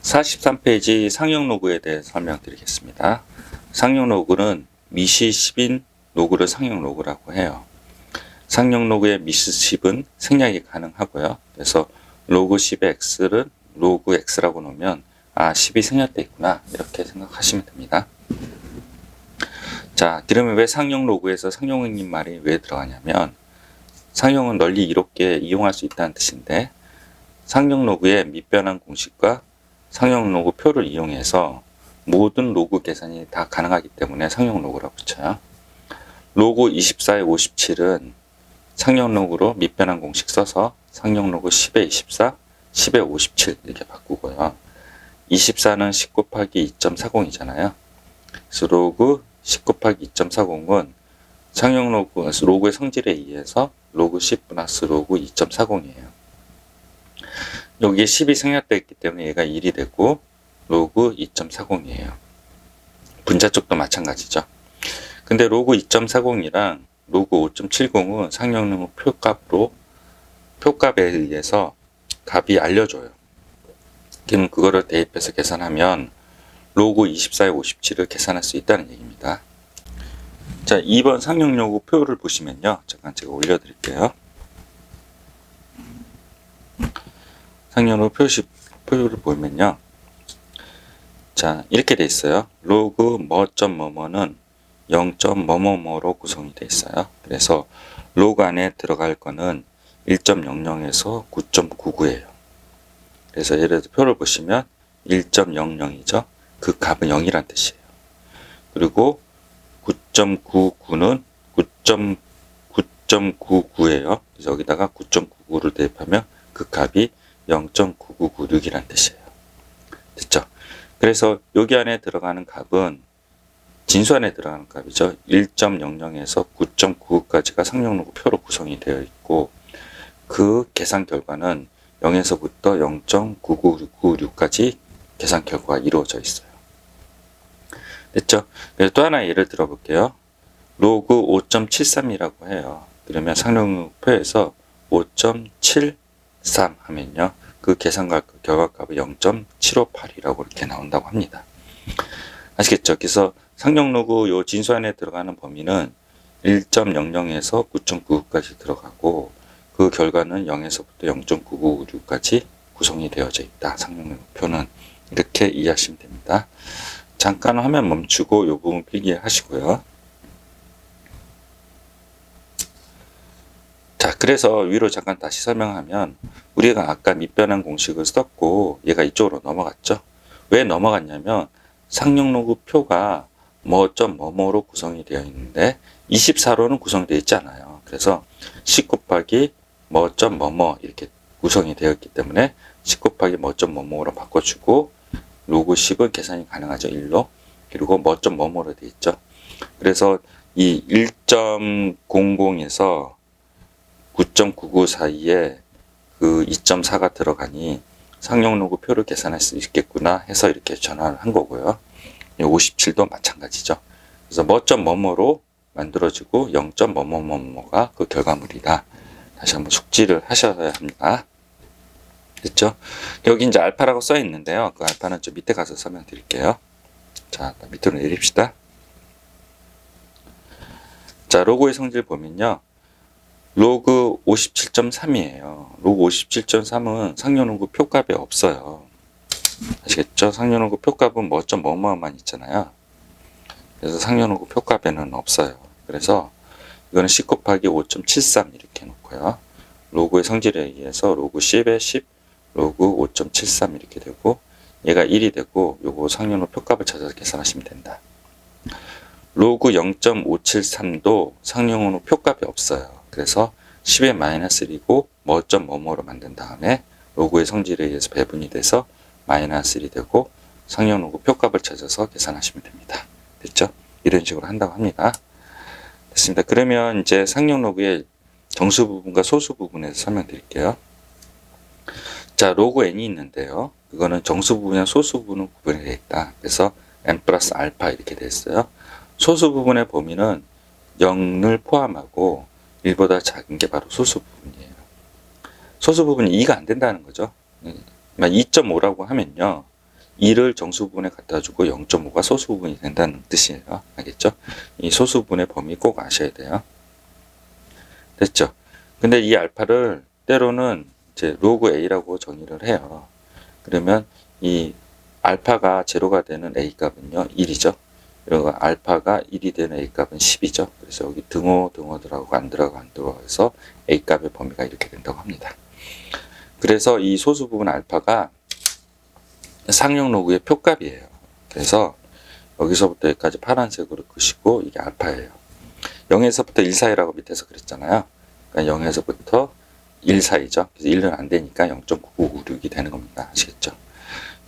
43페이지 상용 로그에 대해 설명드리겠습니다. 상용 로그는 미시 10인 로그를 상용 로그라고 해요. 상용 로그의 미시 10은 생략이 가능하고요. 그래서 로그 10의 x를 로그 x라고 놓으면 10이 생략되어 있구나 이렇게 생각하시면 됩니다. 자, 그러면 왜 상용 로그에서 상용인 말이 왜 들어가냐면 상용은 널리 이롭게 이용할 수 있다는 뜻인데 상용 로그의 밑변환 공식과 상용 로그 표를 이용해서 모든 로그 계산이 다 가능하기 때문에 상용 로그라고 붙여요. 로그 24의 57은 상용 로그로 밑변환 공식 써서 상용 로그 10의 24, 10의 57 이렇게 바꾸고요. 24는 10 곱하기 2.40이잖아요. 그래서 로그 10 곱하기 2.40은 상용 로그의 성질에 의해서 로그 10 플러스 로그 2.40이에요. 여기에 10이 생략되어 있기 때문에 얘가 1이 되고 로그 2.40이에요. 분자 쪽도 마찬가지죠. 근데 로그 2.40이랑 로그 5.70은 상용 로그 표값에 의해서 값이 알려줘요. 그럼 그거를 대입해서 계산하면 로그 24의 57을 계산할 수 있다는 얘기입니다. 자, 2번 상용 로그 표를 보시면요. 잠깐 제가 올려드릴게요. 상용 로그 표를 보면요. 자, 이렇게 돼 있어요. 로그 뭐뭐는 0.뭐뭐로 구성이 돼 있어요. 그래서 로그 안에 들어갈 거는 1.00에서 9.99예요. 그래서 예를 들어 표를 보시면 1.00이죠. 그 값은 0이란 뜻이에요. 그리고 9.99는 9.99예요. 그래서 여기다가 9.99를 대입하면 그 값이 0.9996이란 뜻이에요. 됐죠? 그래서 여기 안에 들어가는 값은 진수 안에 들어가는 값이죠. 1.00에서 9.99까지가 상용 로그 표로 구성이 되어 있고 그 계산 결과는 0에서부터 0.9996까지 계산 결과가 이루어져 있어요. 됐죠? 그래서 또 하나 예를 들어 볼게요. 로그 5.73이라고 해요. 그러면 상용 로그 표에서 5.73 하면요. 그 계산 결과값이 0.758이라고 이렇게 나온다고 합니다. 아시겠죠? 그래서 상용 로그 요 진수 안에 들어가는 범위는 1.00에서 9.99까지 들어가고 그 결과는 0에서부터 0.9996까지 구성이 되어져 있다. 상용 로그 표는 이렇게 이해하시면 됩니다. 잠깐 화면 멈추고 이 부분 필기하시고요. 자, 그래서 위로 잠깐 다시 설명하면 우리가 아까 밑변환 공식을 썼고 얘가 이쪽으로 넘어갔죠. 왜 넘어갔냐면 상용 로그 표가 뭐뭐로 구성이 되어 있는데 24로는 구성되어 있지 않아요. 그래서 10 곱하기 뭐뭐 이렇게 구성이 되어 있기 때문에 10 곱하기 뭐뭐로 바꿔주고 로그 10은 계산이 가능하죠. 1로. 그리고 뭐뭐로 되어 있죠. 그래서 이 1.00에서 9.99 사이에 그 2.4가 들어가니 상용 로그 표를 계산할 수 있겠구나 해서 이렇게 전환을 한 거고요. 57도 마찬가지죠. 그래서 뭐뭐로 만들어지고 0.뭐뭐가 그 결과물이다. 다시 한번 숙지를 하셔야 합니다. 됐죠? 여기 이제 알파라고 써 있는데요. 그 알파는 좀 밑에 가서 설명드릴게요. 자, 밑으로 내립시다. 자, 로그의 성질 보면요. 로그 57.3이에요. 로그 57.3은 상용 로그 표값이 없어요. 아시겠죠? 상용 로그 표값은 뭐뭐만 있잖아요. 그래서 상용 로그 표값에는 없어요. 그래서 이거는 10 곱하기 5.73 이렇게 놓고요. 로그의 성질에 의해서 로그 10에 10, 로그 5.73 이렇게 되고 얘가 1이 되고 요거 상용 로그 표값을 찾아서 계산하시면 된다. 로그 0.573도 상용 로그 표값이 없어요. 그래서 10의 마이너스 1이고 뭐뭐로 만든 다음에 로그의 성질에 의해서 배분이 돼서 마이너스 1이 되고 상용 로그 표값을 찾아서 계산하시면 됩니다. 됐죠? 이런 식으로 한다고 합니다. 됐습니다. 그러면 이제 상용 로그의 정수 부분과 소수 부분에서 설명드릴게요. 자, 로그 n이 있는데요. 그거는 정수 부분이나 소수 부분은 구분이 되어 있다. 그래서 n 플러스 알파 이렇게 됐어요. 소수 부분의 범위는 0을 포함하고 1보다 작은 게 바로 소수 부분이에요. 소수 부분이 2가 안 된다는 거죠. 2.5라고 하면요. 2를 정수 부분에 갖다 주고 0.5가 소수 부분이 된다는 뜻이에요. 알겠죠? 이 소수 부분의 범위 꼭 아셔야 돼요. 됐죠? 근데 이 알파를 때로는 이제 로그 A라고 정의를 해요. 그러면 이 알파가 제로가 되는 A 값은요, 1이죠. 그리고 알파가 1이 되는 A 값은 10이죠. 그래서 여기 등호 들어가고 안 들어가서 A 값의 범위가 이렇게 된다고 합니다. 그래서 이 소수 부분 알파가 상용 로그의 표값이에요. 그래서 여기서부터 여기까지 파란색으로 그시고 이게 알파예요. 0에서부터 1 사이라고 밑에서 그랬잖아요. 그러니까 0에서부터 1 사이죠. 그래서 1은 안 되니까 0.9996이 되는 겁니다. 아시겠죠?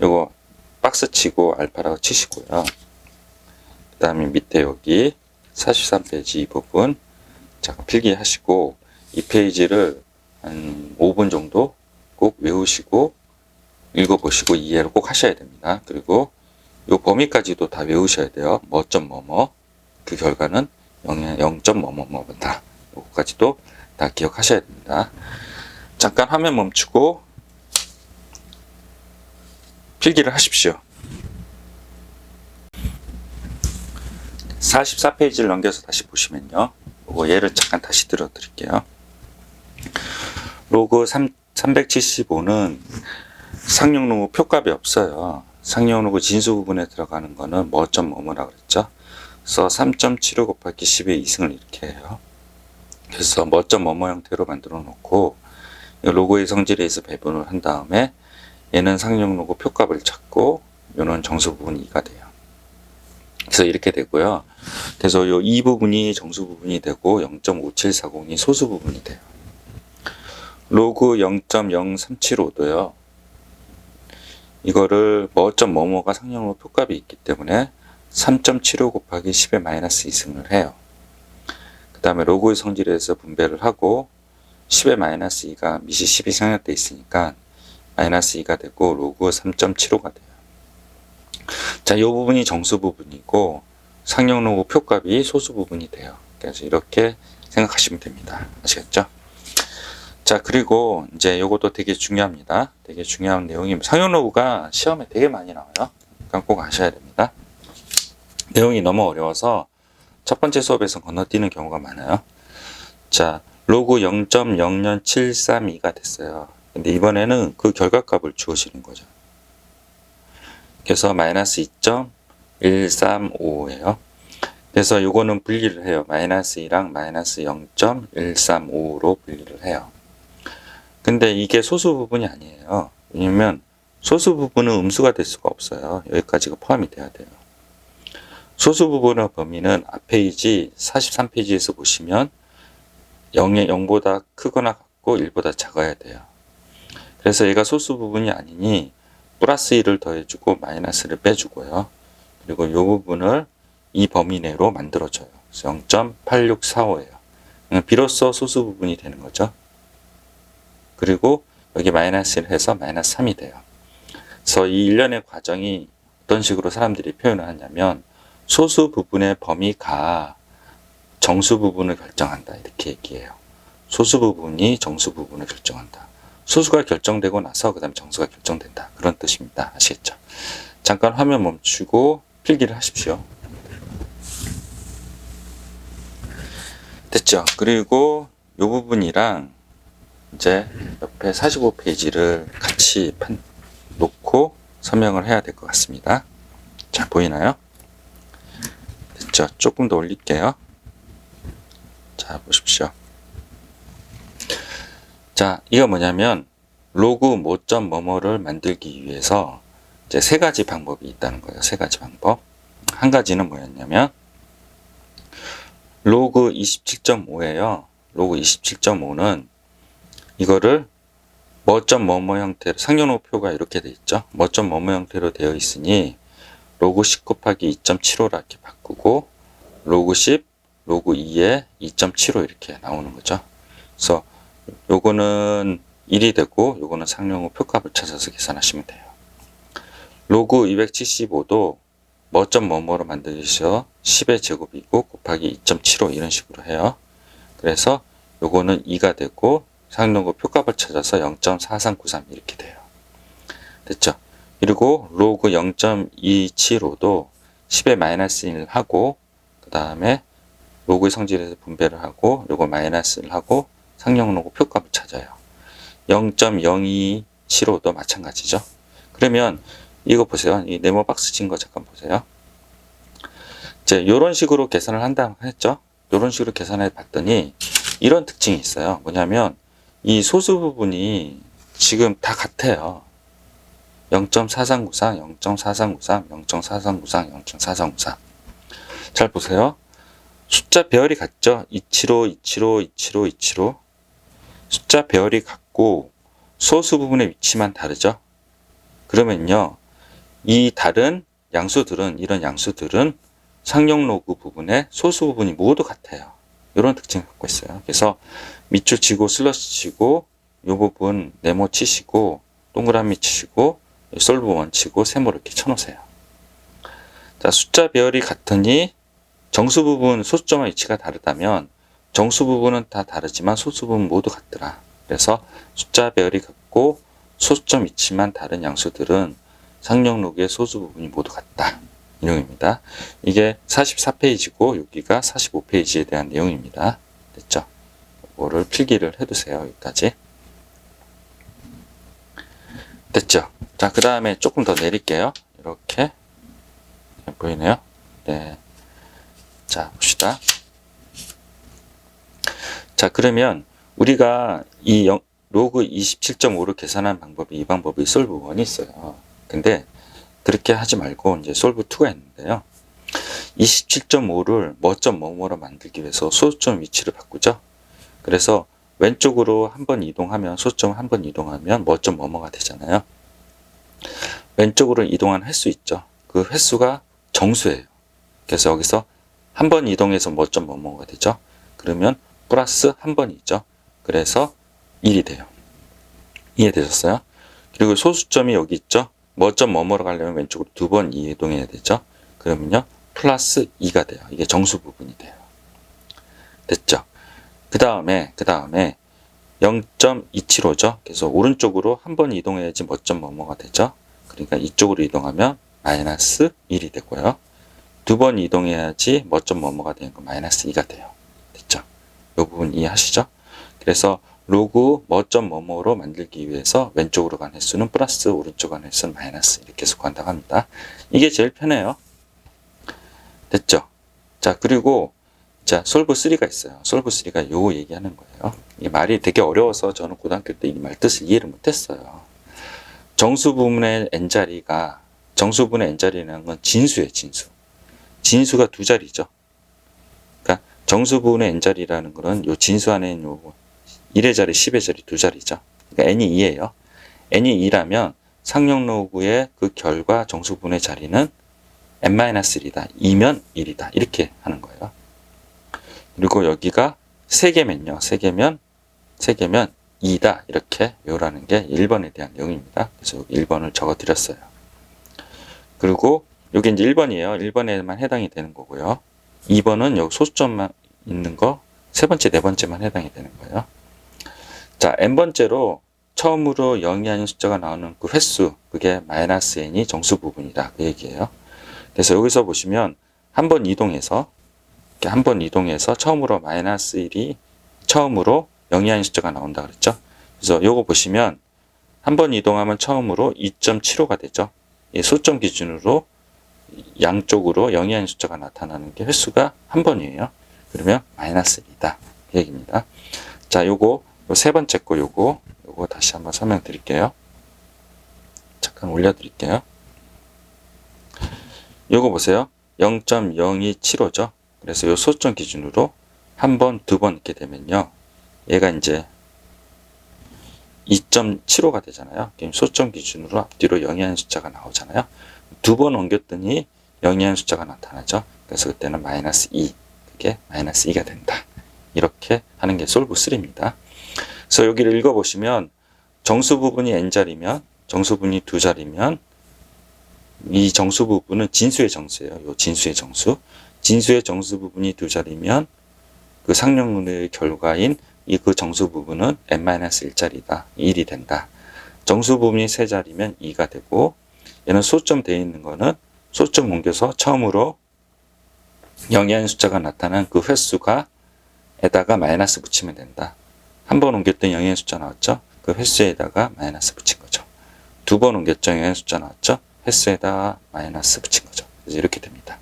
요거 박스 치고 알파라고 치시고요. 그 다음에 밑에 여기 43페이지 이 부분 잠깐 필기하시고 이 페이지를 한 5분 정도 꼭 외우시고 읽어보시고 이해를 꼭 하셔야 됩니다. 그리고 요 범위까지도 다 외우셔야 돼요. 뭐점뭐뭐 그 결과는 0.뭐뭐뭐다. 요거까지도 다 기억하셔야 됩니다. 잠깐 화면 멈추고 필기를 하십시오. 44페이지를 넘겨서 다시 보시면요. 요거 예를 잠깐 다시 들어 드릴게요. 로그 375는 상용 로그 표값이 없어요. 상용 로그 진수 부분에 들어가는 거는 뭐점뭐뭐라 그랬죠. 그래서 3.75 곱하기 10의 2승을 이렇게 해요. 그래서 뭐점뭐뭐 형태로 만들어 놓고 로그의 성질에서 배분을 한 다음에 얘는 상용 로그 표값을 찾고 얘는 정수 부분이 2가 돼요. 그래서 이렇게 되고요. 그래서 이 부분이 정수 부분이 되고 0.5740이 소수 부분이 돼요. 로그 0.0375도요. 이거를 뭐점뭐뭐가 상용으로 표값이 있기 때문에 3.75 곱하기 10의 마이너스 2승을 해요. 그 다음에 로그의 성질에서 분배를 하고 10의 마이너스 2가 밑이 10이 생략되어 있으니까 마이너스 2가 되고 로그 3.75가 돼요. 자, 이 부분이 정수 부분이고 상용 로그 표값이 소수 부분이 돼요. 그래서 이렇게 생각하시면 됩니다. 아시겠죠? 자, 그리고 이제 요것도 되게 중요합니다. 되게 중요한 내용이 상용 로그가 시험에 되게 많이 나와요. 그러니까 꼭 아셔야 됩니다. 내용이 너무 어려워서 첫 번째 수업에서 건너뛰는 경우가 많아요. 자, 로그 0.00732가 됐어요. 근데 이번에는 그 결과값을 주어지는 거죠. 그래서 마이너스 2.135예요. 그래서 요거는 분리를 해요. 마이너스 2랑 마이너스 0.135로 분리를 해요. 근데 이게 소수 부분이 아니에요. 왜냐면 소수 부분은 음수가 될 수가 없어요. 여기까지가 포함이 돼야 돼요. 소수 부분의 범위는 앞 페이지 43페이지에서 보시면 0보다 크거나 같고 1보다 작아야 돼요. 그래서 얘가 소수 부분이 아니니 플러스 1을 더해주고 마이너스를 빼주고요. 그리고 이 부분을 이 범위 내로 만들어줘요. 0.8645예요. 비로소 소수 부분이 되는 거죠. 그리고 여기 마이너스를 해서 마이너스 3이 돼요. 그래서 이 일련의 과정이 어떤 식으로 사람들이 표현을 하냐면 소수 부분의 범위가 정수 부분을 결정한다. 이렇게 얘기해요. 소수 부분이 정수 부분을 결정한다. 소수가 결정되고 나서 그 다음에 정수가 결정된다. 그런 뜻입니다. 아시겠죠? 잠깐 화면 멈추고 필기를 하십시오. 됐죠? 그리고 이 부분이랑 이제 옆에 45페이지를 같이 놓고 설명을 해야 될 것 같습니다. 자, 보이나요? 됐죠? 조금 더 올릴게요. 자, 보십시오. 자, 이거 뭐냐면 로그 뭐점 뭐뭐를 만들기 위해서 이제 세 가지 방법이 있다는 거예요. 세 가지 방법. 한 가지는 뭐였냐면 로그 27.5예요. 로그 27.5는 이거를 뭐점 뭐뭐 형태로 상용호표가 이렇게 돼 있죠. 뭐점 뭐뭐 형태로 되어 있으니 로그 10 곱하기 2.75 이렇게 바꾸고 로그 10, 로그 2에 2.75 이렇게 나오는 거죠. 그래서 요거는 1이 되고 요거는 상용호 표값을 찾아서 계산하시면 돼요. 로그 275도 뭐점 뭐뭐로 만드셔 10의 제곱이고 곱하기 2.75 이런 식으로 해요. 그래서 요거는 2가 되고 상용호 표값을 찾아서 0.4393 이렇게 돼요. 됐죠? 그리고 로그 0.275도 10의 마이너스 1 하고 그 다음에 로그의 성질에서 분배를 하고 요거 마이너스를 하고 상용 로그 표값을 찾아요. 0.0275도 마찬가지죠. 그러면 이거 보세요. 이 네모 박스 친 거 잠깐 보세요. 이제 이런 식으로 계산을 한다고 했죠. 이런 식으로 계산해 봤더니 이런 특징이 있어요. 뭐냐면 이 소수 부분이 지금 다 같아요. 0.4393, 0.4393, 0.4393, 0.4393. 잘 보세요. 숫자 배열이 같죠? 275, 275, 275, 275. 숫자 배열이 같고 소수 부분의 위치만 다르죠? 그러면요. 이 다른 양수들은, 이런 양수들은 상용 로그 부분의 소수 부분이 모두 같아요. 이런 특징을 갖고 있어요. 그래서 밑줄 치고 슬러시 치고 이 부분 네모 치시고 동그라미 치시고 솔브 원 치고 세모 이렇게 쳐놓으세요. 자, 숫자 배열이 같으니 정수 부분 소수점의 위치가 다르다면 정수 부분은 다 다르지만 소수 부분 모두 같더라. 그래서 숫자 배열이 같고 소수점 위치만 다른 양수들은 상용 로그의 소수 부분이 모두 같다. 이 내용입니다. 이게 44페이지고 여기가 45페이지에 대한 내용입니다. 됐죠? 이거를 필기를 해두세요. 여기까지. 됐죠? 자, 그 다음에 조금 더 내릴게요. 이렇게 보이네요. 네. 자, 봅시다. 자, 그러면 우리가 이 로그 27.5를 계산한 방법이 이 방법이 솔브 1이 있어요. 근데 그렇게 하지 말고 이제 솔브 2가 있는데요. 27.5를 뭐뭐로 만들기 위해서 소수점 위치를 바꾸죠. 그래서 왼쪽으로 한번 이동하면 소수점 한번 이동하면 뭐뭐가 되잖아요. 왼쪽으로 이동한 횟수 있죠. 그 횟수가 정수예요. 그래서 여기서 한 번 이동해서 뭐뭐가 되죠. 그러면 플러스 한 번이죠. 그래서 1이 돼요. 이해되셨어요? 그리고 소수점이 여기 있죠. 뭐뭐로 가려면 왼쪽으로 두 번 이동해야 되죠. 그러면요. 플러스 2가 돼요. 이게 정수 부분이 돼요. 됐죠? 그 다음에 0.275죠. 그래서 오른쪽으로 한 번 이동해야지 뭐뭐가 되죠. 그러니까 이쪽으로 이동하면 마이너스 1이 되고요. 두 번 이동해야지 뭐뭐가 되는 거 마이너스 2가 돼요. 됐죠? 이 부분 이해하시죠? 그래서 로그 뭐뭐로 만들기 위해서 왼쪽으로 간 횟수는 플러스, 오른쪽 간 횟수는 마이너스 이렇게 해서 구한다고 합니다. 이게 제일 편해요. 됐죠? 자, 그리고 자, 솔브 3가 있어요. 솔브 3가 요 얘기하는 거예요. 이 말이 되게 어려워서 저는 고등학교 때 이 말 뜻을 이해를 못했어요. 정수 부분의 n자리가 정수 부분의 n자리라는 건 진수예요, 진수. 진수가 두 자리죠. 그러니까 정수 부분의 n자리라는 거는 요 진수 안에 요 1의 자리, 10의 자리 두 자리죠. 그러니까 n이 2예요. n이 2라면 상용 로그의 그 결과 정수 부분의 자리는 n-1이다. 2면 1이다. 이렇게 하는 거예요. 그리고 여기가 3개면요. 3개면 2다. 이렇게 외우라는 게 1번에 대한 내용입니다. 그래서 1번을 적어 드렸어요. 그리고 여기 이제 1번이에요. 1번에만 해당이 되는 거고요. 2번은 여기 소수점만 있는 거, 세 번째, 네 번째만 해당이 되는 거예요. 자, n번째로 처음으로 0이 아닌 숫자가 나오는 그 횟수, 그게 마이너스 n이 정수 부분이다. 그 얘기예요. 그래서 여기서 보시면 한 번 이동해서 처음으로 마이너스 1이 처음으로 0이 아닌 숫자가 나온다 그랬죠. 그래서 요거 보시면 한 번 이동하면 처음으로 2.75가 되죠. 이 소점 기준으로 양쪽으로 0이 아닌 숫자가 나타나는 게 횟수가 한 번이에요. 그러면 마이너스 1이다. 그 얘기입니다. 자, 요거 세 번째 거 요거 다시 한번 설명드릴게요. 잠깐 올려드릴게요. 요거 보세요. 0.0275죠. 그래서 요 소점 기준으로 한 번, 두 번 이렇게 되면요. 얘가 이제 2.75가 되잖아요. 그럼 소점 기준으로 앞뒤로 0이 아닌 숫자가 나오잖아요. 두 번 옮겼더니 0이 아닌 숫자가 나타나죠. 그래서 그때는 마이너스 2. 그게 마이너스 2가 된다. 이렇게 하는 게 솔브 3입니다. 그래서 여기를 읽어보시면 정수 부분이 n자리면 정수 부분이 두 자리면 이 정수 부분은 진수의 정수예요. 요 진수의 정수. 진수의 정수 부분이 두 자리면 그 상용론의 결과인 이 그 정수 부분은 n-1자리다. 1이 된다. 정수 부분이 세 자리면 2가 되고 얘는 소점 되어 있는 거는 소점 옮겨서 처음으로 영이한 숫자가 나타난 그 횟수가 에다가 마이너스 붙이면 된다. 한 번 옮겼던 영이한 숫자 나왔죠? 그 횟수에다가 마이너스 붙인 거죠. 두 번 옮겼죠? 영이한 숫자 나왔죠? 횟수에다가 마이너스 붙인 거죠. 그래서 이렇게 됩니다.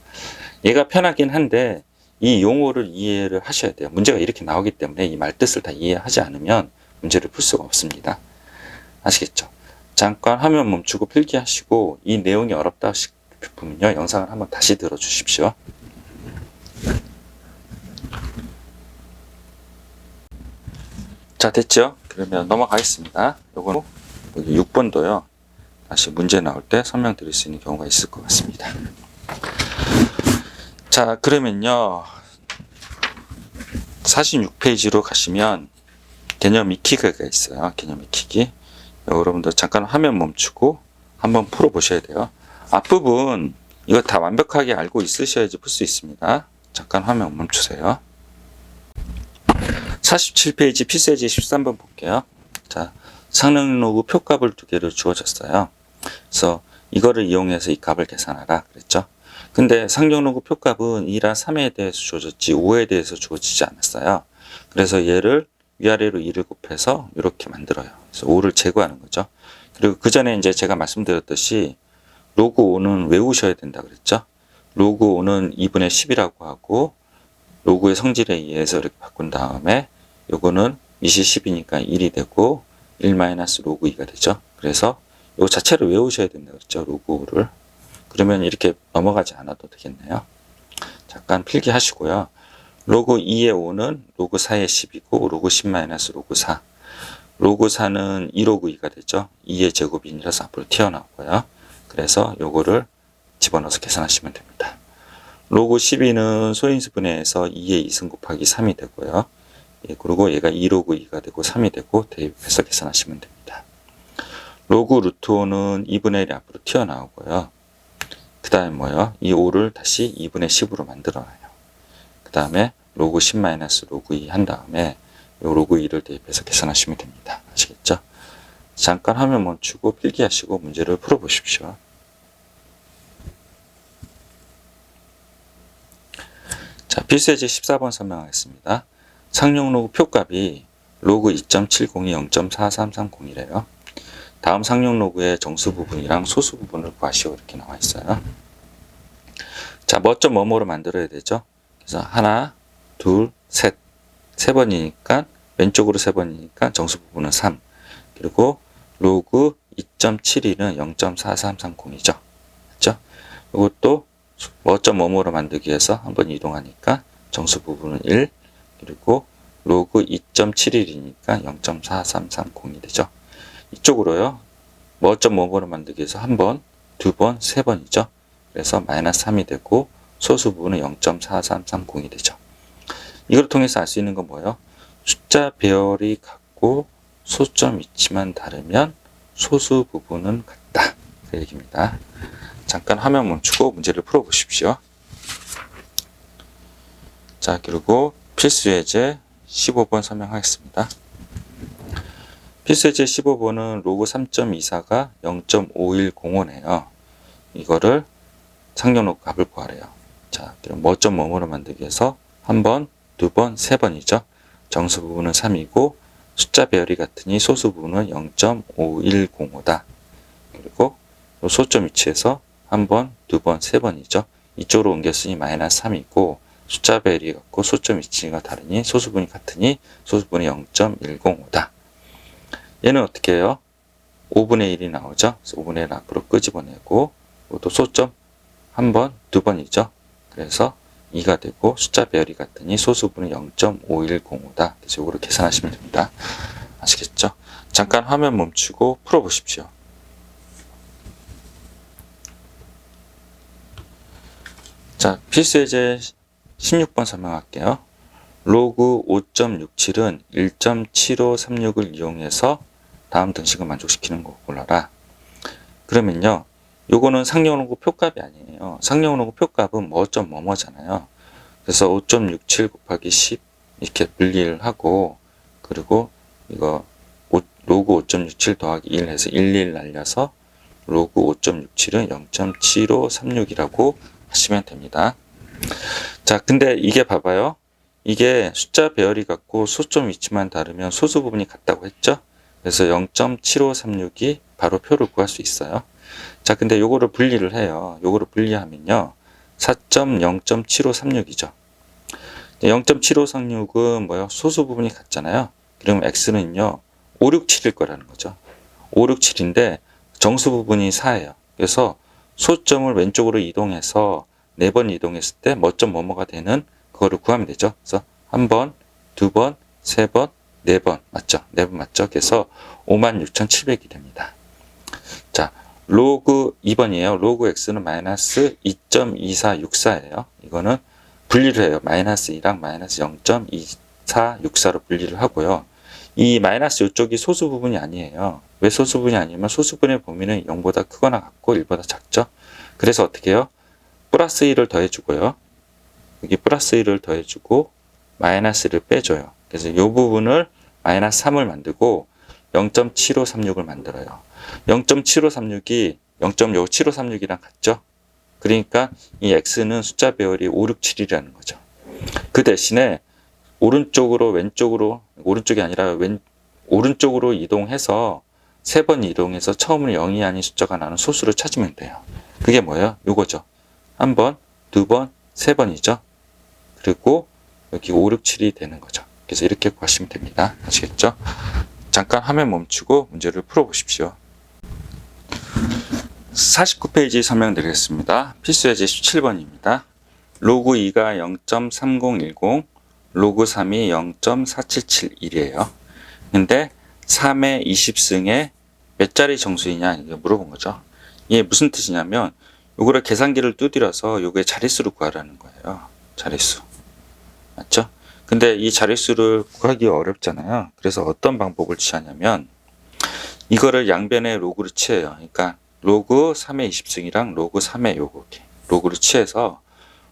얘가 편하긴 한데 이 용어를 이해를 하셔야 돼요. 문제가 이렇게 나오기 때문에 이 말뜻을 다 이해하지 않으면 문제를 풀 수가 없습니다. 아시겠죠? 잠깐 화면 멈추고 필기하시고 이 내용이 어렵다 싶으면요, 영상을 한번 다시 들어주십시오. 자, 됐죠? 그러면 넘어가겠습니다. 요거는 여기 6번도요. 다시 문제 나올 때 설명드릴 수 있는 경우가 있을 것 같습니다. 자, 그러면요. 46페이지로 가시면 개념 익히기가 있어요. 개념 익히기. 여러분들 잠깐 화면 멈추고 한번 풀어보셔야 돼요. 앞부분 이거 다 완벽하게 알고 있으셔야지 풀 수 있습니다. 잠깐 화면 멈추세요. 47페이지 필수예제 13번 볼게요. 자, 상능 로그 표값을 두 개를 주어졌어요. 그래서 이거를 이용해서 이 값을 계산하라 그랬죠. 근데 상용 로그 표값은 2라 3에 대해서 주어졌지 5에 대해서 주어지지 않았어요. 그래서 얘를 위아래로 2를 곱해서 이렇게 만들어요. 그래서 5를 제거하는 거죠. 그리고 그 전에 이제 제가 말씀드렸듯이 로그 5는 외우셔야 된다 그랬죠. 로그 5는 2분의 10이라고 하고 로그의 성질에 의해서 이렇게 바꾼 다음에 요거는 20, 10이니까 1이 되고 1-로그 2가 되죠. 그래서 요 자체를 외우셔야 된다 그랬죠. 로그 5를. 그러면 이렇게 넘어가지 않아도 되겠네요. 잠깐 필기하시고요. 로그 2의 5는 로그 4의 10이고 로그 10-로그 4. 로그 4는 2로그 2가 되죠. 2의 제곱이 1이라서 앞으로 튀어나오고요. 그래서 요거를 집어넣어서 계산하시면 됩니다. 로그 12는 소인수분해에서 2의 2승 곱하기 3이 되고요. 예, 그리고 얘가 2로그 2가 되고 3이 되고 대입해서 계산하시면 됩니다. 로그 루트 5는 2분의 1이 앞으로 튀어나오고요. 그 다음에 뭐요? 이 5를 다시 2분의 10으로 만들어놔요. 그 다음에 로그 10-로그 2 한 다음에 요 로그 2를 대입해서 계산하시면 됩니다. 아시겠죠? 잠깐 화면 멈추고 필기하시고 문제를 풀어보십시오. 자, 필수예제 14번 설명하겠습니다. 상용 로그 표값이 로그 2.70이 0.4330이래요. 다음 상용 로그의 정수 부분이랑 소수 부분을 구하시오 이렇게 나와 있어요. 자, 뭐점 뭐뭐로 만들어야 되죠. 그래서 하나, 둘, 셋. 세 번이니까 왼쪽으로 세 번이니까 정수 부분은 3. 그리고 로그 2.72는 0.4330이죠. 그렇죠? 이것도 뭐점 뭐뭐로 만들기 위해서 한번 이동하니까 정수 부분은 1. 그리고 로그 2.71이니까 0.4330이 되죠. 이쪽으로요. 뭐점 뭐뭐로 만들기 위해서 한 번, 두 번, 세 번이죠. 그래서 마이너스 3이 되고 소수 부분은 0.4330이 되죠. 이걸 통해서 알 수 있는 건 뭐예요? 숫자 배열이 같고 소점 위치만 다르면 소수 부분은 같다. 그 얘기입니다. 잠깐 화면 멈추고 문제를 풀어보십시오. 자, 그리고 필수예제 15번 설명하겠습니다. 필수예제 15번은 로그 3.24가 0.5105네요. 이거를 상용 로그 값을 구하래요. 자, 그럼 뭐점 뭐뭐로 만들기 위해서 한 번, 두 번, 세 번이죠. 정수 부분은 3이고 숫자 배열이 같으니 소수 부분은 0.5105다. 그리고 소점 위치에서 한 번, 두 번, 세 번이죠. 이쪽으로 옮겼으니 마이너스 3이고 숫자 배열이 같고 소점 위치가 다르니 소수 부분이 같으니 소수 부분이 0.105다. 얘는 어떻게 해요? 5분의 1이 나오죠. 그래서 5분의 1 앞으로 끄집어내고 또 소점 한 번, 두 번이죠. 그래서 2가 되고 숫자 배열이 같으니 소수분은 0.5105다. 그래서 이거를 계산하시면 됩니다. 아시겠죠? 잠깐 화면 멈추고 풀어보십시오. 자, 필수예제 16번 설명할게요. 로그 5.67은 1.7536을 이용해서 다음 등식을 만족시키는 거 골라라. 그러면요. 요거는 상용 로그 표값이 아니에요. 상용 로그 표값은 뭐점 뭐뭐잖아요. 그래서 5.67 곱하기 10 이렇게 분리를 하고 그리고 이거 로그 5.67 더하기 1 해서 11 날려서 로그 5.67은 0.7536이라고 하시면 됩니다. 자, 근데 이게 봐봐요. 이게 숫자 배열이 같고 소점 위치만 다르면 소수 부분이 같다고 했죠? 그래서 0.7536이 바로 표를 구할 수 있어요. 자, 근데 요거를 분리를 해요. 요거를 분리하면요. 4.0.7536이죠. 0.7536은 뭐요? 소수 부분이 같잖아요. 그러면 x는요. 567일 거라는 거죠. 567인데 정수 부분이 4예요. 그래서 소점을 왼쪽으로 이동해서 4번 이동했을 때 뭐점 뭐뭐가 되는 그거를 구하면 되죠. 그래서 1번, 2번, 3번, 4번 맞죠? 4번 맞죠? 그래서 56,700이 됩니다. 자, 로그 2번이에요. 로그 x는 마이너스 2.2464예요. 이거는 분리를 해요. 마이너스 2랑 마이너스 0.2464로 분리를 하고요. 이 마이너스 이쪽이 소수 부분이 아니에요. 왜 소수 부분이 아니면 소수 분의 범위는 0보다 크거나 같고 1보다 작죠. 그래서 어떻게 해요? 플러스 1을 더해주고요. 여기 플러스 1을 더해주고 마이너스를 빼줘요. 그래서 이 부분을 마이너스 3을 만들고 0.7536을 만들어요. 0.7536이 0.7536이랑 같죠. 그러니까 이 x는 숫자 배열이 567이라는 거죠. 그 대신에 오른쪽으로 왼쪽으로 오른쪽이 아니라 오른쪽으로 이동해서 3번 이동해서 처음으로 0이 아닌 숫자가 나는 소수를 찾으면 돼요. 그게 뭐예요? 요거죠. 1번, 2번, 3번이죠. 그리고 여기 5, 6, 7이 되는 거죠. 그래서 이렇게 구하시면 됩니다. 아시겠죠? 잠깐 화면 멈추고 문제를 풀어보십시오. 49페이지 설명드리겠습니다. 필수 예제 17번입니다. 로그 2가 0.3010, 로그 3이 0.4771이에요. 근데 3의 20승에 몇 자리 정수이냐 이게 물어본 거죠. 이게 무슨 뜻이냐면 요거를 계산기를 두드려서 요게 자릿수를 구하라는 거예요. 자릿수. 맞죠? 근데 이 자릿수를 구하기 어렵잖아요. 그래서 어떤 방법을 취하냐면 이거를 양변의 로그로 취해요. 그러니까 로그 3의 20승이랑 로그 3의 요거 로그를 취해서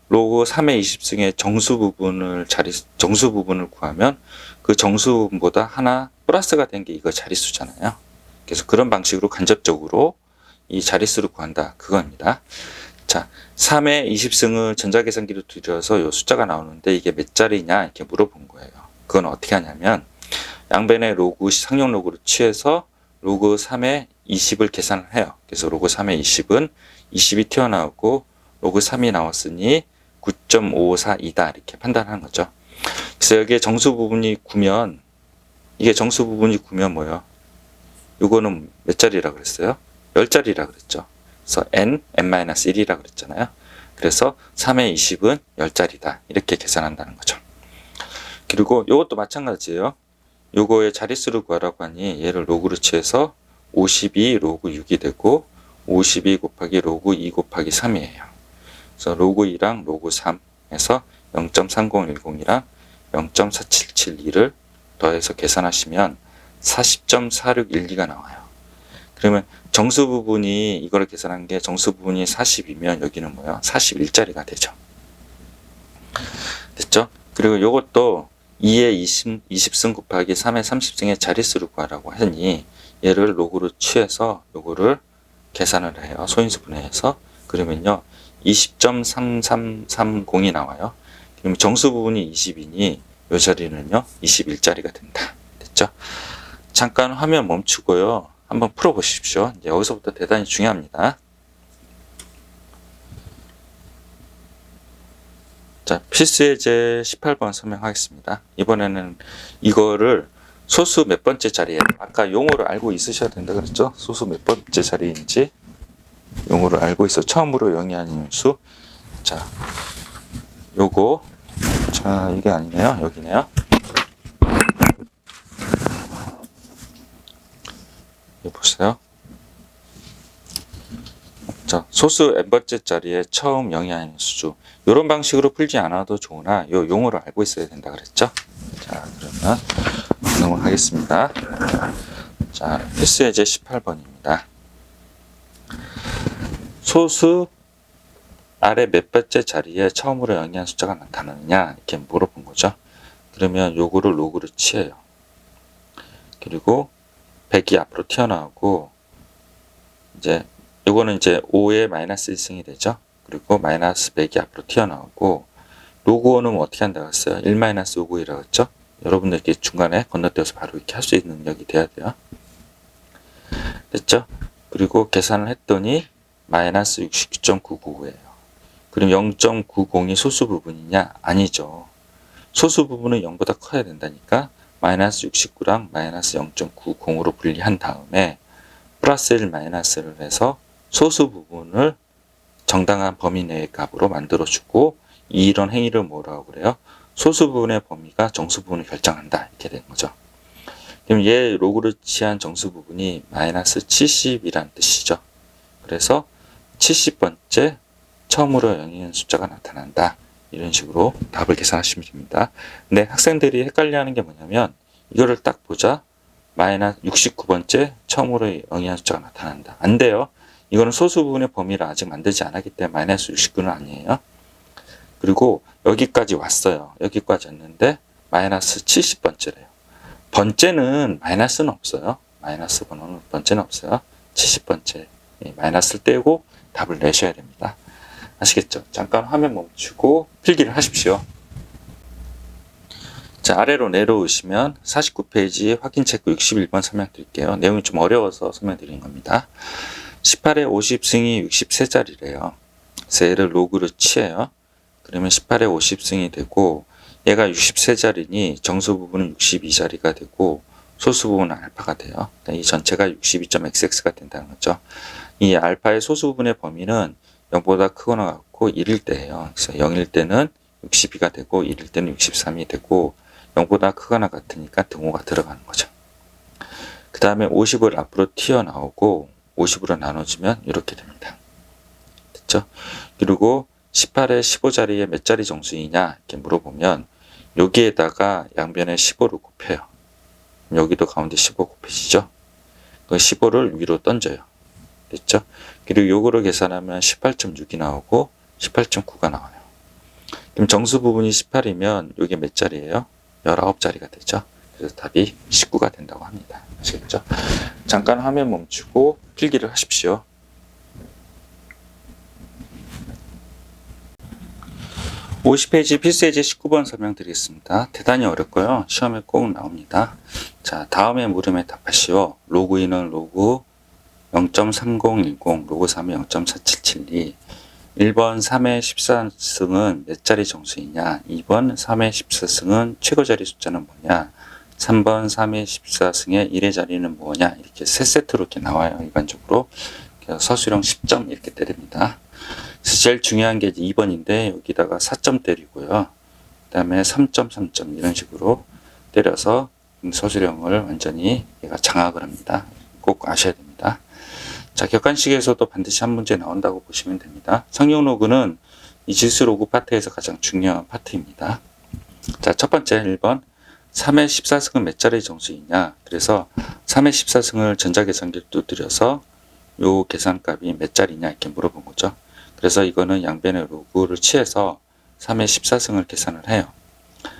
로그 3의 20승의 정수 부분을 구하면 그 정수 부분보다 하나 플러스가 된 게 이거 자릿수잖아요. 그래서 그런 방식으로 간접적으로 이 자릿수를 구한다. 그겁니다. 자, 3의 20승을 전자계산기로 두드려서 이 숫자가 나오는데 이게 몇 자리냐 이렇게 물어본 거예요. 그건 어떻게 하냐면 양변의 로그 상용 로그를 취해서 로그 3의 20을 계산을 해요. 그래서 로그 3의 20은 20이 튀어나오고 로그 3이 나왔으니 9.542다 이렇게 판단하는 거죠. 그래서 여기에 정수 부분이 9면 이게 정수 부분이 9면 뭐예요? 이거는 몇 자리라고 그랬어요? 10자리라고 그랬죠. 그래서 n-1이라고 그랬잖아요. 그래서 3의 20은 10자리다. 이렇게 계산한다는 거죠. 그리고 이것도 마찬가지예요. 요거의 자릿수를 구하라고 하니 얘를 로그로 취해서 52 로그 6이 되고 52 곱하기 로그 2 곱하기 3이에요. 그래서 로그 2랑 로그 3에서 0.3010이랑 0.4772를 더해서 계산하시면 40.4612가 나와요. 그러면 정수 부분이 이거를 계산한 게 정수 부분이 40이면 여기는 뭐야? 41자리가 되죠. 됐죠? 그리고 이것도 2의 20승 곱하기 3의 30승의 자릿수를 구하라고 하니 얘를 로그로 취해서 요거를 계산을 해요. 소인수 분해해서. 그러면요. 20.3330이 나와요. 그러면 정수 부분이 20이니 요 자리는요. 21자리가 된다. 됐죠? 잠깐 화면 멈추고요. 한번 풀어보십시오. 이제 여기서부터 대단히 중요합니다. 자, 필수 예제 18번 설명하겠습니다. 이번에는 이거를 소수 몇 번째 자리에 아까 용어를 알고 있으셔야 된다 그랬죠? 소수 몇 번째 자리인지 용어를 알고 있어. 처음으로 0이 아닌 수. 자, 요거 자, 이게 아니네요. 여기네요. 여기 보세요. 자, 소수 n번째 자리에 처음 0이 아닌 수주. 이런 방식으로 풀지 않아도 좋으나 요 용어를 알고 있어야 된다 그랬죠? 자, 그러면 넘어가겠습니다. 자, 필수 예제 18번입니다. 소수 아래 몇 번째 자리에 처음으로 0이 아닌 숫자가 나타나느냐 이렇게 물어본 거죠. 그러면 요거를 로그로 취해요. 그리고 100이 앞으로 튀어나오고 이제 요거는 이제 5의 마이너스 1승이 되죠. 그리고 마이너스 100이 앞으로 튀어나오고 로그 5는 어떻게 한다고 했어요? 1 마이너스 5이라고 했죠. 여러분들 이렇게 중간에 건너뛰어서 바로 이렇게 할 수 있는 능력이 돼야 돼요. 됐죠? 그리고 계산을 했더니 마이너스 69.999예요. 그럼 0.90이 소수 부분이냐? 아니죠. 소수 부분은 0보다 커야 된다니까 마이너스 69랑 마이너스 0.90으로 분리한 다음에 플러스 1 마이너스를 해서 소수 부분을 정당한 범위 내의 값으로 만들어주고 이런 행위를 뭐라고 그래요? 소수 부분의 범위가 정수 부분을 결정한다. 이렇게 되는 거죠. 그럼 얘 로그를 취한 정수 부분이 마이너스 70이란 뜻이죠. 그래서 70번째 처음으로 0이는 숫자가 나타난다. 이런 식으로 답을 계산하시면 됩니다. 근데 학생들이 헷갈려하는 게 뭐냐면 이거를 딱 보자. 마이너스 69번째 처음으로 0이라는 숫자가 나타난다. 안 돼요. 이거는 소수 부분의 범위를 아직 만들지 않았기 때문에 마이너스 69는 아니에요. 그리고 여기까지 왔어요. 여기까지 왔는데 마이너스 70번째래요. 번째는 마이너스는 없어요. 마이너스 번호는 번째는 없어요. 70번째 마이너스를 떼고 답을 내셔야 됩니다. 아시겠죠? 잠깐 화면 멈추고 필기를 하십시오. 자, 아래로 내려오시면 49페이지 확인 체크 61번 설명드릴게요. 내용이 좀 어려워서 설명드린 겁니다. 18의 50승이 63자리래요. 그래서 얘를 로그로 취해요. 그러면 18의 50승이 되고 얘가 63자리니 정수 부분은 62자리가 되고 소수 부분은 알파가 돼요. 그러니까 이 전체가 62.xx가 된다는 거죠. 이 알파의 소수 부분의 범위는 0보다 크거나 같고 1일 때예요. 그래서 0일 때는 62가 되고 1일 때는 63이 되고 0보다 크거나 같으니까 등호가 들어가는 거죠. 그 다음에 50을 앞으로 튀어나오고 50으로 나눠주면 이렇게 됩니다. 됐죠? 그리고 18의 15자리에 몇 자리 정수이냐 이렇게 물어보면 여기에다가 양변에 15를 곱해요. 여기도 가운데 15 곱해지죠? 그 15를 위로 던져요. 됐죠? 그리고 요거를 계산하면 18.6이 나오고 18.9가 나와요. 그럼 정수 부분이 18이면 이게 몇 자리예요? 19자리가 되죠. 그래서 답이 19가 된다고 합니다. 아시겠죠? 잠깐 화면 멈추고 필기를 하십시오. (50페이지) 필수예제 19번 설명드리겠습니다. 대단히 어렵고요. 시험에 꼭 나옵니다. 자, 다음에 물음에 답하시오. 로그 2는 로그 0.3010, 로그 3은 0.4772. 1번 3의 14승은 몇 자리 정수이냐? 2번 3의 14승은 최고 자리 숫자는 뭐냐? 3번 3의 14승의 1의 자리는 뭐냐? 이렇게 세 세트로 이렇게 나와요. 일반적으로. 서술형 10점 이렇게 때립니다. 제일 중요한 게 2번인데 여기다가 4점 때리고요. 그 다음에 3점, 3점 이런 식으로 때려서 서술형을 완전히 얘가 장악을 합니다. 꼭 아셔야 됩니다. 자, 객관식에서도 반드시 한 문제 나온다고 보시면 됩니다. 상용 로그는 이 지수 로그 파트에서 가장 중요한 파트입니다. 자, 첫 번째 1번 3의 14승은 몇 자리 정수이냐? 그래서 3의 14승을 전자계산기를 두드려서 요 계산값이 몇 자리냐 이렇게 물어본 거죠. 그래서 이거는 양변의 로그를 취해서 3의 14승을 계산을 해요.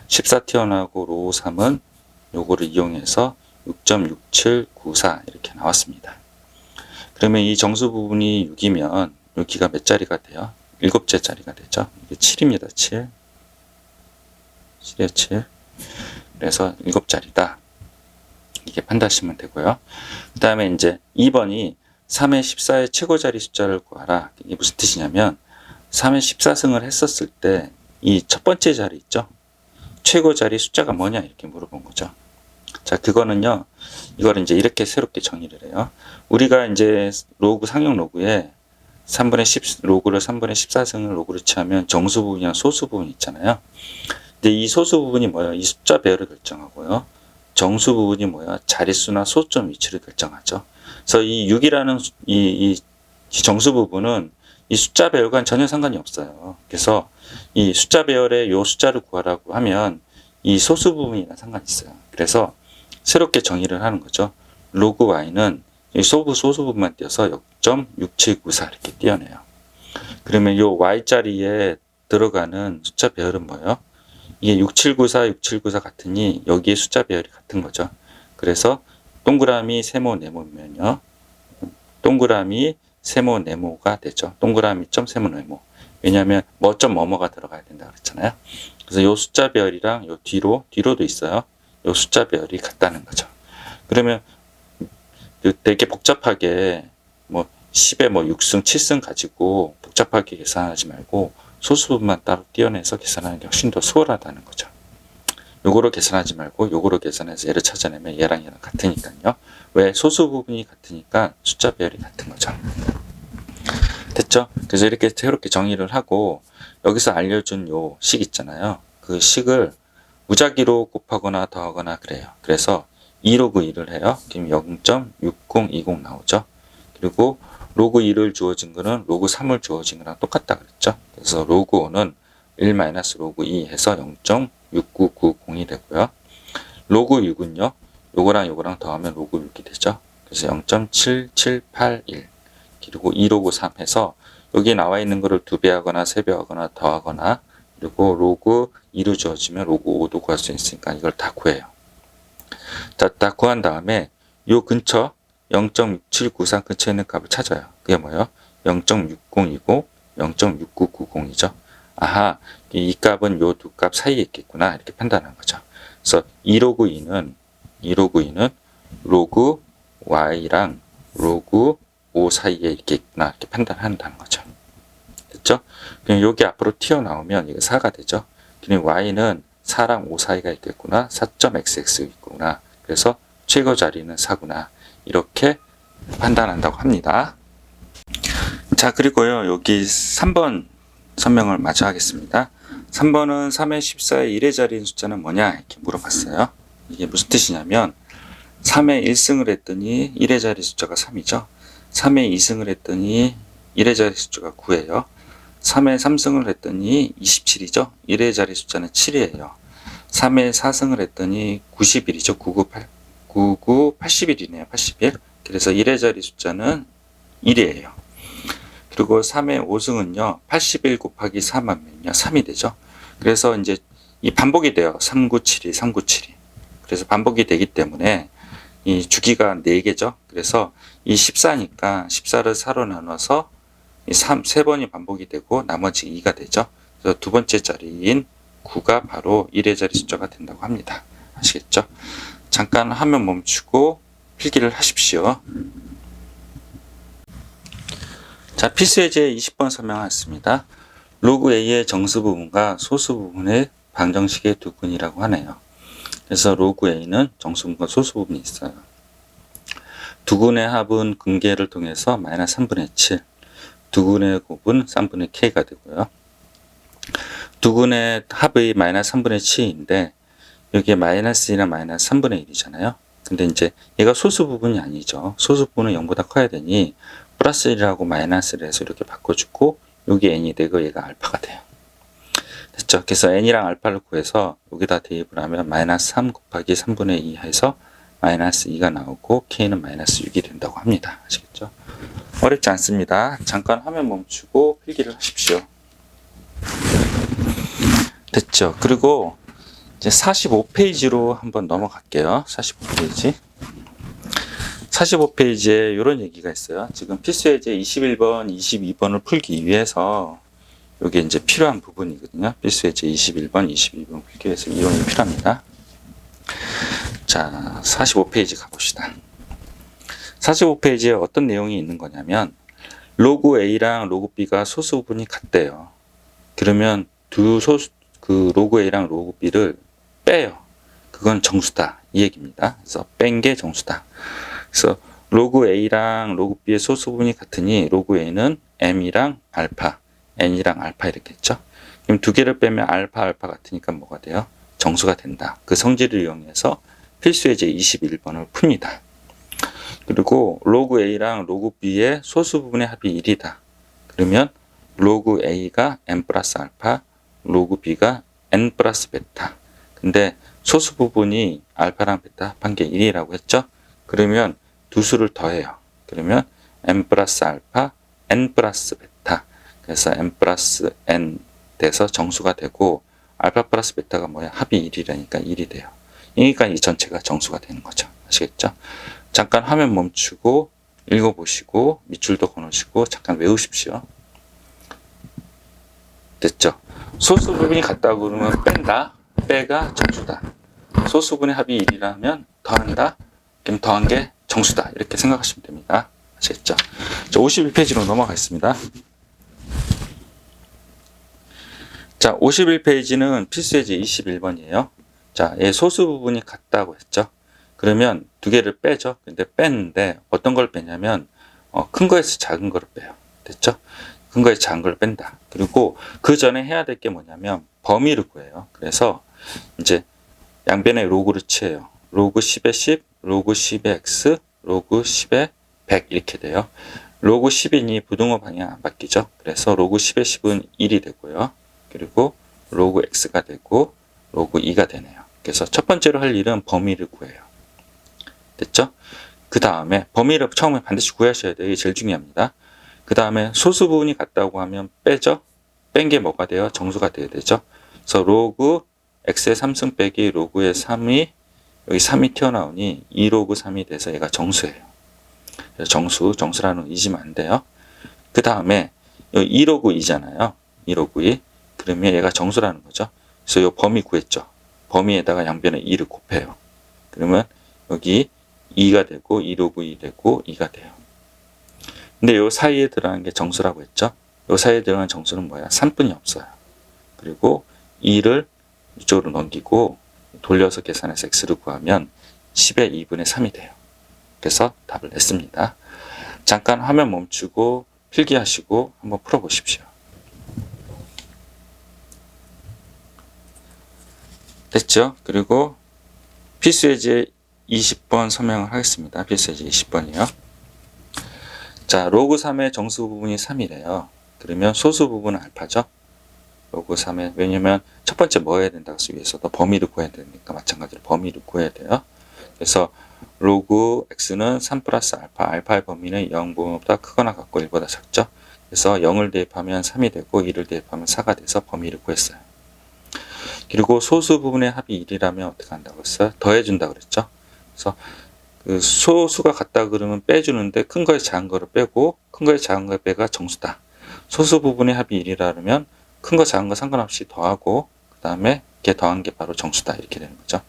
14 튀어나오고 로우 3은 요거를 이용해서 6.6794 이렇게 나왔습니다. 그러면 이 정수 부분이 6이면 여기가 몇 자리가 돼요? 7째 자리가 되죠. 이게 7입니다. 7. 7에 7. 그래서 7자리다. 이게 판단하시면 되고요. 그 다음에 이제 2번이 3의 14의 최고 자리 숫자를 구하라. 이게 무슨 뜻이냐면 3의 14승을 했었을 때 이 첫 번째 자리 있죠? 최고 자리 숫자가 뭐냐 이렇게 물어본 거죠. 자, 그거는요. 이걸 이제 이렇게 새롭게 정의를 해요. 우리가 이제 로그 상용 로그에 3분의 10 로그를 3분의 14승을 로그를 취하면 정수 부분이랑 소수 부분이 있잖아요. 근데 이 소수 부분이 뭐예요? 이 숫자 배열을 결정하고요. 정수 부분이 뭐야? 자릿수나 소점 위치를 결정하죠. 그래서 이 6이라는 이 정수 부분은 이 숫자 배열과는 전혀 상관이 없어요. 그래서 이 숫자 배열의 요 숫자를 구하라고 하면 이 소수 부분이랑 상관이 있어요. 그래서 새롭게 정의를 하는 거죠. 로그 y는 이 소수 부분만 띄어서 0.6794 이렇게 띄어내요. 그러면 요 y 자리에 들어가는 숫자 배열은 뭐예요? 이게 6794, 6794 같으니 여기에 숫자 배열이 같은 거죠. 그래서 동그라미 세모 네모면요. 동그라미 세모 네모가 되죠. 동그라미 점 세모 네모. 왜냐하면 뭐점 뭐뭐가 들어가야 된다 그랬잖아요. 그래서 요 숫자별이랑 요 뒤로도 있어요. 요 숫자별이 같다는 거죠. 그러면 되게 복잡하게 뭐 10에 뭐 6승, 7승 가지고 복잡하게 계산하지 말고 소수분만 따로 떼어내서 계산하는 게 훨씬 더 수월하다는 거죠. 요거로 계산하지 말고 요거로 계산해서 얘를 찾아내면 얘랑 같으니까요. 왜? 소수 부분이 같으니까 숫자별이 같은 거죠. 됐죠? 그래서 이렇게 새롭게 정의를 하고 여기서 알려준 요 식 있잖아요. 그 식을 무작위로 곱하거나 더하거나 그래요. 그래서 2 로그 2를 해요. 그럼 0.6020 나오죠. 그리고 로그 2를 주어진 거는 로그 3을 주어진 거랑 똑같다 그랬죠. 그래서 로그 5는 1 마이너스 로그 2 해서 0.6990이 되고요. 로그 6은요. 요거랑 더하면 로그 6이 되죠. 그래서 0.7781. 그리고 2 로그 3 해서 여기 나와 있는 거를 2배 하거나 3배 하거나 더하거나 그리고 로그 2로 주어지면 로그 5도 구할 수 있으니까 이걸 다 구해요. 자, 다 구한 다음에 요 근처 0.6793 근처에 있는 값을 찾아요. 그게 뭐예요? 0.6020, 0.6990이죠. 아하, 이 값은 요 두 값 사이에 있겠구나 이렇게 판단한 거죠. 그래서 2 로그 2는 로그 y랑 로그 5 사이에 있겠구나 이렇게 판단한다는 거죠. 됐죠? 그럼 여기 앞으로 튀어나오면 이거 4가 되죠. 그럼 y는 4랑 5 사이가 있겠구나. 4.xx 있구나. 그래서 최고 자리는 4구나. 이렇게 판단한다고 합니다. 자, 그리고요. 여기 3번 설명을 마저 하겠습니다. 3번은 3의 14의 1의 자리인 숫자는 뭐냐? 이렇게 물어봤어요. 이게 무슨 뜻이냐면 3의 1승을 했더니 1의 자리 숫자가 3이죠. 3의 2승을 했더니 1의 자리 숫자가 9예요. 3의 3승을 했더니 27이죠. 1의 자리 숫자는 7이에요. 3의 4승을 했더니 91이죠. 99, 81이네요. 81. 그래서 1의 자리 숫자는 1이에요. 그리고 3의 5승은요. 81 곱하기 4하면요. 3이 되죠. 그래서 이제 이 반복이 돼요. 3972, 3972. 그래서 반복이 되기 때문에 이 주기가 4개죠. 그래서 이 14니까 14를 4로 나눠서 이 3번이 반복이 되고 나머지 2가 되죠. 그래서 두 번째 자리인 9가 바로 1의 자리 숫자가 된다고 합니다. 아시겠죠? 잠깐 화면 멈추고 필기를 하십시오. 자, 필수의 제 20번 설명하겠습니다. 로그 A의 정수 부분과 소수 부분의 방정식의 두 근이라고 하네요. 그래서 로그 A는 정수 부분과 소수 부분이 있어요. 두 근의 합은 근계를 통해서 마이너스 3분의 7, 두 근의 곱은 3분의 K가 되고요. 두 근의 합의 마이너스 3분의 7인데 여기에 마이너스 1이나 마이너스 3분의 1이잖아요. 근데 이제 얘가 소수 부분이 아니죠. 소수 부분은 0보다 커야 되니 플러스 1이라고 마이너스를 해서 이렇게 바꿔주고 여기 n이 되고 얘가 알파가 돼요. 됐죠? 그래서 n이랑 알파를 구해서 여기다 대입을 하면 마이너스 3 곱하기 3분의 2 해서 마이너스 2가 나오고 k는 마이너스 6이 된다고 합니다. 아시겠죠? 어렵지 않습니다. 잠깐 화면 멈추고 필기를 하십시오. 됐죠? 그리고 이제 45페이지로 한번 넘어갈게요. 45페이지. 45페이지에 이런 얘기가 있어요. 지금 필수예제 21번, 22번을 풀기 위해서 이게 이제 필요한 부분이거든요. 필수예제 21번, 22번 풀기 위해서 이론이 필요합니다. 자, 45페이지 가봅시다. 45페이지에 어떤 내용이 있는 거냐면 로그 A랑 로그 B가 소수 부분이 같대요. 그러면 그 로그 A랑 로그 B를 빼요. 그건 정수다. 이 얘기입니다. 그래서 뺀 게 정수다. 그래서 로그 A랑 로그 B의 소수 부분이 같으니 로그 A는 M이랑 알파, N이랑 알파 이렇게 했죠. 그럼 두 개를 빼면 알파 같으니까 뭐가 돼요? 정수가 된다. 그 성질을 이용해서 필수예제 21번을 풉니다. 그리고 로그 A랑 로그 B의 소수 부분의 합이 1이다. 그러면 로그 A가 N 플러스 알파, 로그 B가 N 플러스 베타. 근데 소수 부분이 알파랑 베타 합한 게 1이라고 했죠. 그러면 두 수를 더해요. 그러면 N 플러스 알파, N 플러스 베타. 그래서 N 플러스 N 돼서 정수가 되고 알파 플러스 베타가 뭐야? 합이 1이라니까 1이 돼요. 그러니까 이 전체가 정수가 되는 거죠. 아시겠죠? 잠깐 화면 멈추고 읽어보시고 밑줄도 그어놓으시고 잠깐 외우십시오. 됐죠? 소수 부분이 같다고 그러면 뺀다. 빼가 정수다. 소수분의 합이 1이라면 더한다. 그럼 더한 게 정수다. 이렇게 생각하시면 됩니다. 아시겠죠? 자, 51페이지로 넘어가겠습니다. 자, 51페이지는 필수예제 21번이에요. 자, 얘 소수 부분이 같다고 했죠. 그러면 두 개를 빼죠. 근데 뺐는데 어떤 걸 빼냐면 큰 거에서 작은 거를 빼요. 됐죠? 큰 거에서 작은 걸 뺀다. 그리고 그 전에 해야 될 게 뭐냐면 범위를 구해요. 그래서 이제 양변에 로그를 취해요. 로그 10에 10, 로그 10에 x, 로그 10에 100 이렇게 돼요. 로그 10이니 부등호 방향 안 바뀌죠. 그래서 로그 10에 10은 1이 되고요. 그리고 로그 x가 되고 로그 2가 되네요. 그래서 첫 번째로 할 일은 범위를 구해요. 됐죠? 그 다음에 범위를 처음에 반드시 구하셔야 돼요. 이게 제일 중요합니다. 그 다음에 소수 부분이 같다고 하면 빼죠? 뺀 게 뭐가 돼요? 정수가 돼야 되죠? 그래서 로그 x의 3승 빼기 로그의 3이 여기 3이 튀어나오니 2로그 3이 돼서 얘가 정수예요. 정수라는 거 잊으면 안 돼요. 그 다음에 여기 2로그 2잖아요. 2로그 2. 그러면 얘가 정수라는 거죠. 그래서 이 범위 구했죠. 범위에다가 양변에 2를 곱해요. 그러면 여기 2가 되고 2로그 2 되고 2가 돼요. 근데 요 사이에 들어가는 게 정수라고 했죠. 요 사이에 들어가는 정수는 뭐야? 3분이 없어요. 그리고 2를 이쪽으로 넘기고 돌려서 계산해서 x를 구하면 10의 2분의 3이 돼요. 그래서 답을 냈습니다. 잠깐 화면 멈추고 필기하시고 한번 풀어보십시오. 됐죠? 그리고 필수예제 20번 설명을 하겠습니다. 필수예제 20번이요. 자, 로그 3의 정수 부분이 3이래요. 그러면 소수 부분은 알파죠? 로그 3의, 왜냐면 첫 번째 뭐 해야 된다고 하기 위해서도 범위를 구해야 되니까 마찬가지로 범위를 구해야 돼요. 그래서 로그 x는 3 플러스 알파, 알파의 범위는 0보다 크거나 같고 1보다 작죠? 그래서 0을 대입하면 3이 되고 2를 대입하면 4가 돼서 범위를 구했어요. 그리고 소수 부분의 합이 1이라면 어떻게 한다고 했어요? 더해준다고 그랬죠? 그래서 그 소수가 같다 그러면 빼주는데 큰 거에 작은 거를 빼고 큰 거에 작은 거 빼가 정수다. 소수 부분의 합이 1이라면 큰 거 작은 거 상관없이 더하고 그 다음에 걔 더한 게 바로 정수다. 이렇게 되는 거죠.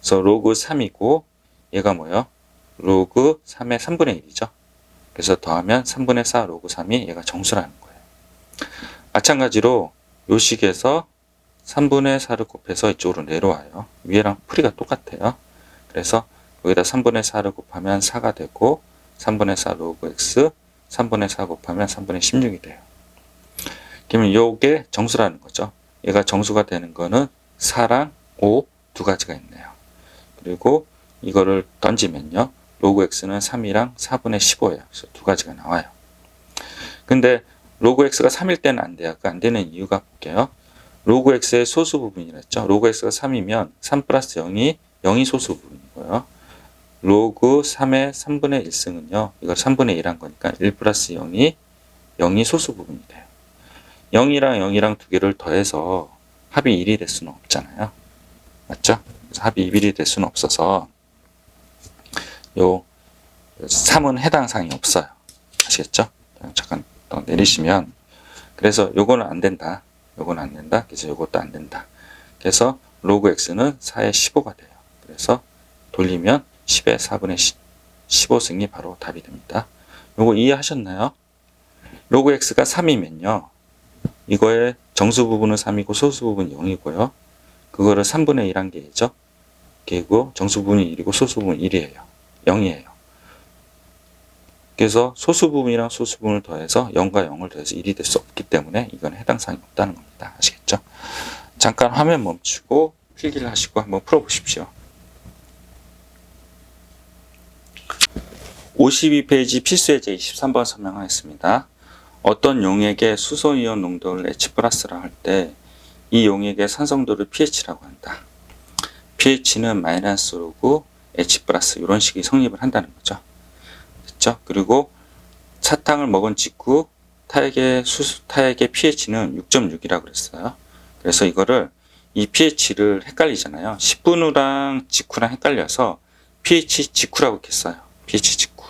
그래서 로그 3이고 얘가 뭐예요? 로그 3의 3분의 1이죠. 그래서 더하면 3분의 4 로그 3이 얘가 정수라는 거예요. 마찬가지로 요 식에서 3분의 4를 곱해서 이쪽으로 내려와요. 위에랑 풀이가 똑같아요. 그래서 여기다 3분의 4를 곱하면 4가 되고 3분의 4 로그 x 3분의 4 곱하면 3분의 16이 돼요. 그러면 요게 정수라는 거죠. 얘가 정수가 되는 거는 4랑 5 두 가지가 있네요. 그리고 이거를 던지면요. 로그 x는 3이랑 4분의 15예요. 그래서 두 가지가 나와요. 근데 로그 x가 3일 때는 안 돼요. 그 안 되는 이유가 볼게요. 로그 x의 소수 부분이랬죠. 로그 x가 3이면 3 플러스 0이 소수 부분이고요. 로그 3의 3분의 1승은요. 이걸 3분의 1한 거니까 1 플러스 0이 소수 부분이 돼요. 0이랑 두 개를 더해서 합이 1이 될 수는 없잖아요. 맞죠? 그래서 합이 1이 될 수는 없어서 요 3은 해당 사항이 없어요. 아시겠죠? 잠깐 더 내리시면 그래서 요거는 안 된다. 요건 안 된다. 그래서 요것도 안 된다. 그래서 로그 x는 4의 15가 돼요. 그래서 돌리면 10의 4분의 15승이 바로 답이 됩니다. 요거 이해하셨나요? 로그 x가 3이면요. 이거의 정수 부분은 3이고 소수 부분은 0이고요. 그거를 3분의 1 한 개죠. 개고 정수 부분이 1이고 소수 부분은 1이에요. 0이에요. 그래서 소수 부분이랑 소수 부분을 더해서 0과 0을 더해서 1이 될 수 없기 때문에 이건 해당 사항이 없다는 겁니다. 아시겠죠? 잠깐 화면 멈추고 필기를 하시고 한번 풀어보십시오. 52페이지 필수예제 23번 설명하겠습니다. 어떤 용액의 수소이온 농도를 H+라 할 때 이 용액의 산성도를 pH라고 한다. pH는 마이너스 로그 H+ 이런 식이 성립을 한다는 거죠. 됐죠? 그리고 사탕을 먹은 직후 타액의 pH는 6.6이라고 그랬어요. 그래서 이거를 이 pH를 헷갈리잖아요. 10분 후랑 직후랑 헷갈려서 pH 직후라고 했어요. pH 직후.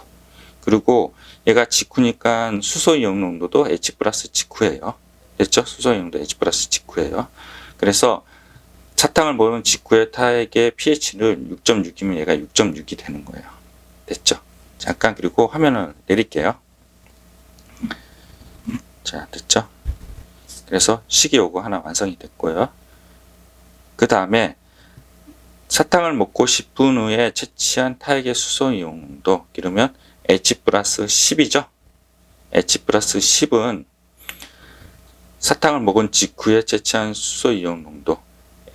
그리고 얘가 직후니까 수소이온 농도도 H 플러스 직후예요. 됐죠? 수소이온 농도 H 플러스 직후예요. 그래서 사탕을 먹은 직후에 타액의 pH를 6.6이면 얘가 6.6이 되는 거예요. 됐죠? 잠깐 그리고 화면을 내릴게요. 자, 됐죠? 그래서 식이요구 하나 완성이 됐고요. 그 다음에 사탕을 먹고 10분 후에 채취한 타액의 수소이온 농도, 이러면 H 플러스 10이죠. H 플러스 10은 사탕을 먹은 직후에 채취한 수소이온 농도,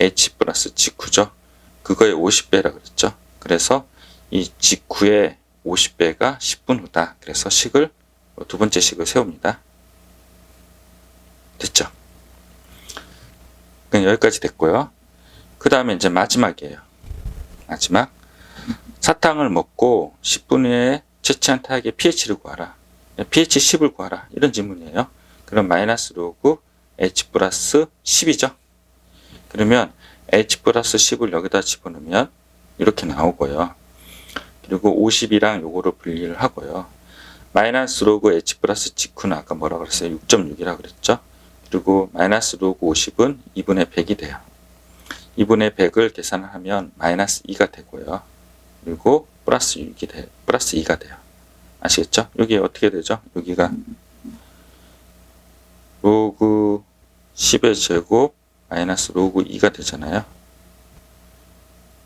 H 플러스 직후죠. 그거의 50배라 그랬죠. 그래서 이 직후의 50배가 10분 후다. 그래서 식을, 두 번째 식을 세웁니다. 됐죠? 그냥 여기까지 됐고요. 그 다음에 이제 마지막이에요. 마지막. 사탕을 먹고 10분 후에 채취한 타액의 pH를 구하라. pH 10을 구하라. 이런 질문이에요. 그럼 마이너스 로그 H 플러스 10이죠. 그러면 H 플러스 10을 여기다 집어넣으면 이렇게 나오고요. 그리고 50이랑 요거를 분리를 하고요. 마이너스 로그 H 플러스 직후는 아까 뭐라고 그랬어요? 6.6이라고 그랬죠. 그리고 마이너스 로그 50은 2분의 100이 돼요. 2분의 100을 계산을 하면 마이너스 2가 되고요. 그리고 플러스 2가 돼요. 아시겠죠? 여기 어떻게 되죠? 여기가 로그 10의 제곱 마이너스 로그 2가 되잖아요.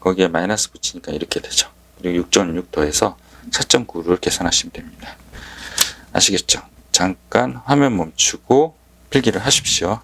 거기에 마이너스 붙이니까 이렇게 되죠. 그리고 6.6 더해서 4.9를 계산하시면 됩니다. 아시겠죠? 잠깐 화면 멈추고 필기를 하십시오.